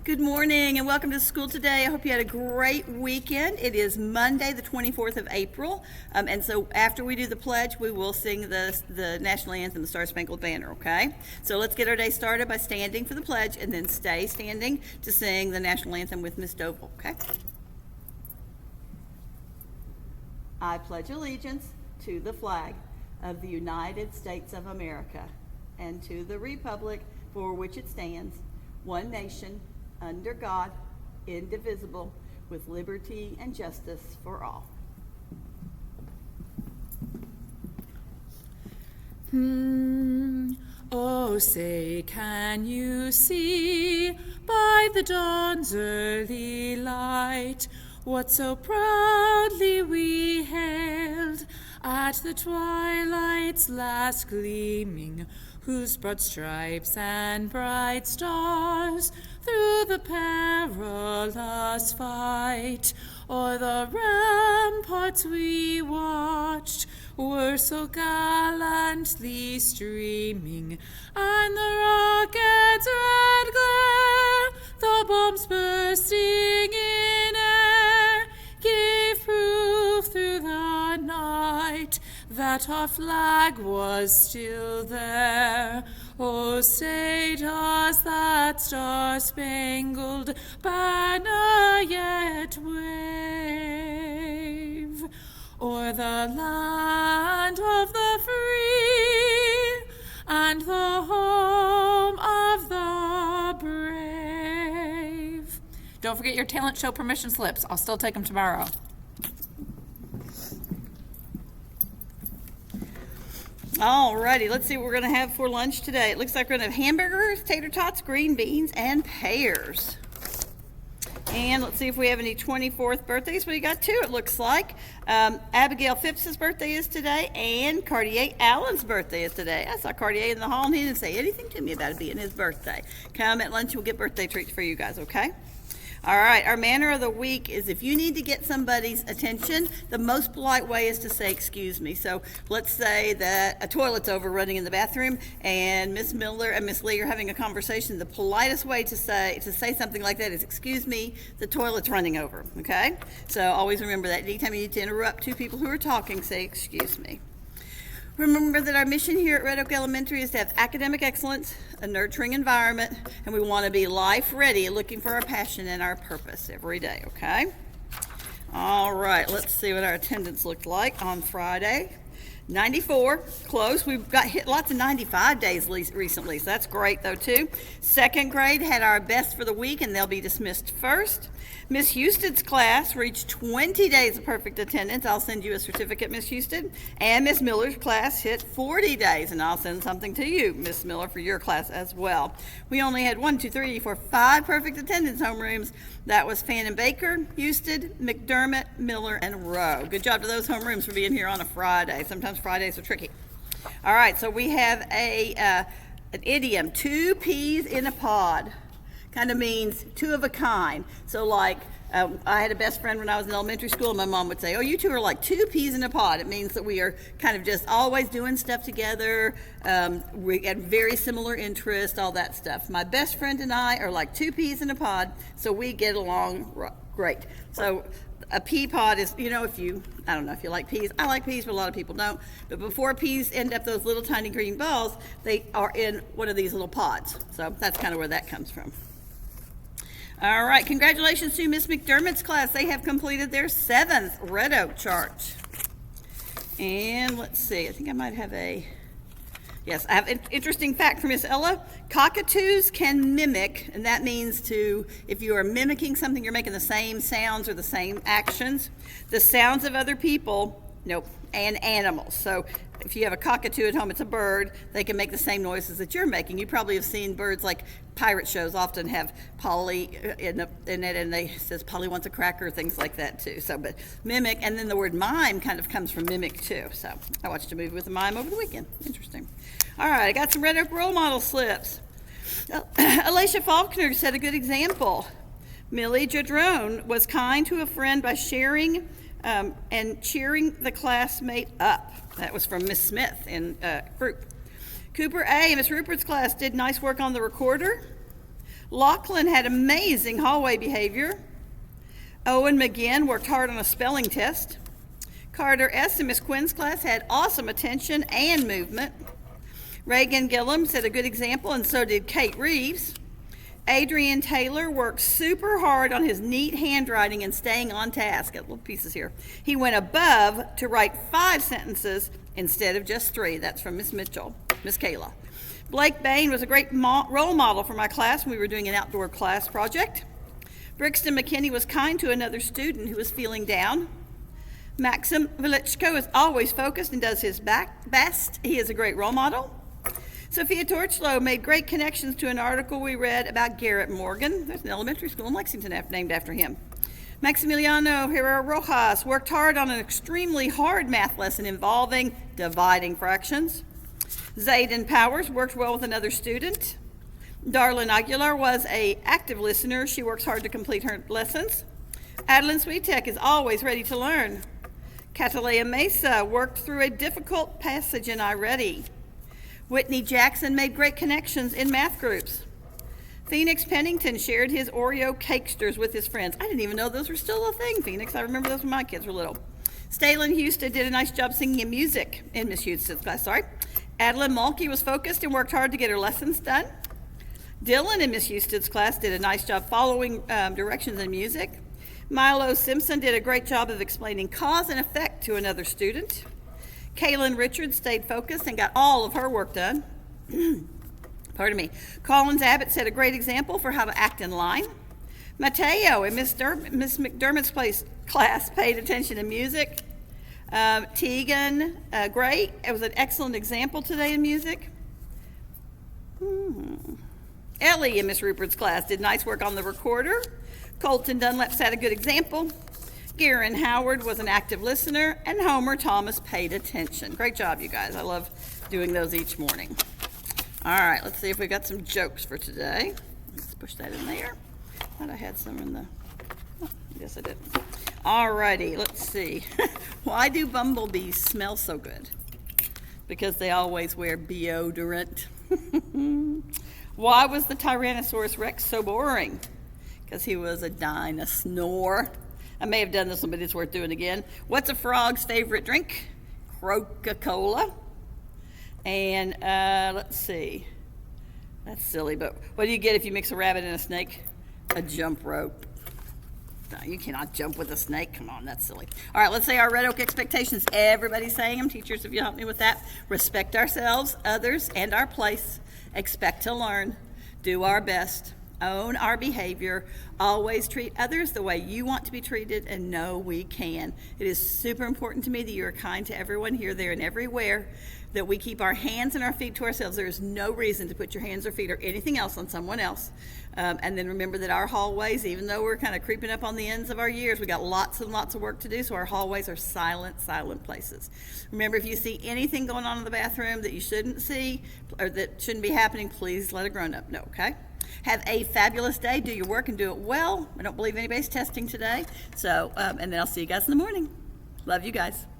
Good morning and welcome to school today. I hope you had a great weekend. It is Monday, the 24th of April, and so after we do the pledge, we will sing the national anthem, the Star Spangled Banner, okay? So let's get our day started by standing for the pledge and then stay standing to sing the national anthem with Miss Doval, okay? I pledge allegiance to the flag of the United States of America and to the republic for which it stands, one nation, under God, indivisible, with liberty and justice for all. Oh, say, can you see by the dawn's early light what so proudly we hailed at the twilight's last gleaming, whose broad stripes and bright stars through the perilous fight o'er the ramparts we watched were so gallantly streaming, and the rocket's red glare, the bombs bursting in air, gave proof through the night that our flag was still there. Oh, say does that star-spangled banner yet wave o'er the land of the free and the home of the brave? Don't forget your talent show permission slips. I'll still take them tomorrow. Alrighty, let's see what we're going to have for lunch today. It looks like we're going to have hamburgers, tater tots, green beans, and pears. And let's see if we have any 24th birthdays. We got two, it looks like. Abigail Phipps's birthday is today, and Cartier Allen's birthday is today. I saw Cartier in the hall, and he didn't say anything to me about it being his birthday. Come at lunch, we'll get birthday treats for you guys, okay? All right, our manner of the week is if you need to get somebody's attention, the most polite way is to say, excuse me. So let's say that a toilet's over running in the bathroom and Miss Miller and Miss Lee are having a conversation. The politest way to say something like that is, excuse me, the toilet's running over, okay? So always remember that. Anytime you need to interrupt two people who are talking, say, excuse me. Remember that our mission here at Red Oak Elementary is to have academic excellence, a nurturing environment, and we want to be life ready, looking for our passion and our purpose every day, okay? All right, let's see what our attendance looked like on Friday. 94, close. We've got hit lots of 95 days recently, so that's great though too. Second grade had our best for the week and they'll be dismissed first. Miss Houston's class reached 20 days of perfect attendance. I'll send you a certificate, Miss Houston. And Miss Miller's class hit 40 days, and I'll send something to you, Miss Miller, for your class as well. We only had 5 perfect attendance homerooms. That was Fannin Baker, Houston, McDermott, Miller, and Rowe. Good job to those homerooms for being here on a Friday. Sometimes Fridays are tricky. All right, so we have an idiom, 2 peas in a pod. Kind of means two of a kind. So like I had a best friend when I was in elementary school, and my mom would say, oh, you two are like 2 peas in a pod. It means that we are kind of just always doing stuff together. We have very similar interests, all that stuff. My best friend and I are like 2 peas in a pod, so we get along great. So a pea pod is, I don't know if you like peas. I like peas, but a lot of people don't. But before peas end up those little tiny green balls, they are in one of these little pods. So that's kind of where that comes from. All right, congratulations to Miss McDermott's class. They have completed their 7th Red Oak chart. And let's see, I think I might have I have an interesting fact for Miss Ella. Cockatoos can mimic, and that means if you are mimicking something, you're making the same sounds or the same actions. The sounds of other people, and animals. So if you have a cockatoo at home, it's a bird, they can make the same noises that you're making. You probably have seen birds like pirate shows often have Polly in it, and they says Polly wants a cracker, things like that too. So, but mimic, and then the word mime kind of comes from mimic too. So I watched a movie with a mime over the weekend. Interesting. All right, I got some Red Oak role model slips. Alicia Faulkner set a good example. Millie Jadrone was kind to a friend by sharing and cheering the classmate up. That was from Miss Smith in group. Cooper A. in Miss Rupert's class did nice work on the recorder. Lachlan had amazing hallway behavior. Owen McGinn worked hard on a spelling test. Carter S. in Miss Quinn's class had awesome attention and movement. Reagan Gillum set a good example, and so did Kate Reeves. Adrian Taylor worked super hard on his neat handwriting and staying on task. Got little pieces here. He went above to write 5 sentences instead of just 3. That's from Miss Mitchell, Miss Kayla. Blake Bain was a great role model for my class when we were doing an outdoor class project. Brixton McKinney was kind to another student who was feeling down. Maxim Velichko is always focused and does his best. He is a great role model. Sophia Torchlow made great connections to an article we read about Garrett Morgan. There's an elementary school in Lexington named after him. Maximiliano Herrera Rojas worked hard on an extremely hard math lesson involving dividing fractions. Zayden Powers worked well with another student. Darlene Aguilar was an active listener. She works hard to complete her lessons. Adeline Sweetek is always ready to learn. Catalea Mesa worked through a difficult passage in iReady. Whitney Jackson made great connections in math groups. Phoenix Pennington shared his Oreo cakesters with his friends. I didn't even know those were still a thing, Phoenix. I remember those when my kids were little. Stalin Houston did a nice job singing in music in Miss Houston's class, Adeline Mulkey was focused and worked hard to get her lessons done. Dylan in Miss Houston's class did a nice job following directions in music. Milo Simpson did a great job of explaining cause and effect to another student. Kaylin Richards stayed focused and got all of her work done. Pardon me. Collins Abbott set a great example for how to act in line. Mateo in Miss McDermott's class paid attention to music. Tegan Gray, it was an excellent example today in music. Ellie in Miss Rupert's class did nice work on the recorder. Colton Dunlap set a good example. Garen Howard was an active listener, and Homer Thomas paid attention. Great job, you guys. I love doing those each morning. All right, let's see if we got some jokes for today. Let's push that in there. Thought I had some in the, oh, yes I did. All righty, let's see. Why do bumblebees smell so good? Because they always wear deodorant. Why was the Tyrannosaurus Rex so boring? Because he was a dinosaur. I may have done this one, but it's worth doing again. What's a frog's favorite drink? Coca-Cola. And let's see. That's silly, but what do you get if you mix a rabbit and a snake? A jump rope. No, you cannot jump with a snake. Come on, that's silly. All right, let's say our Red Oak expectations. Everybody's saying them. Teachers, if you help me with that. Respect ourselves, others, and our place. Expect to learn. Do our best. Own our behavior. Always treat others the way you want to be treated, and know we can. It is super important to me that you are kind to everyone here, there, and everywhere, that we keep our hands and our feet to ourselves. There is no reason to put your hands or feet or anything else on someone else. And then remember that our hallways, even though we're kind of creeping up on the ends of our years, we got lots and lots of work to do, so our hallways are silent places. Remember, if you see anything going on in the bathroom that you shouldn't see or that shouldn't be happening, please let a grown-up know, okay? Have a fabulous day. Do your work and do it well. I don't believe anybody's testing today. So, and then I'll see you guys in the morning. Love you guys.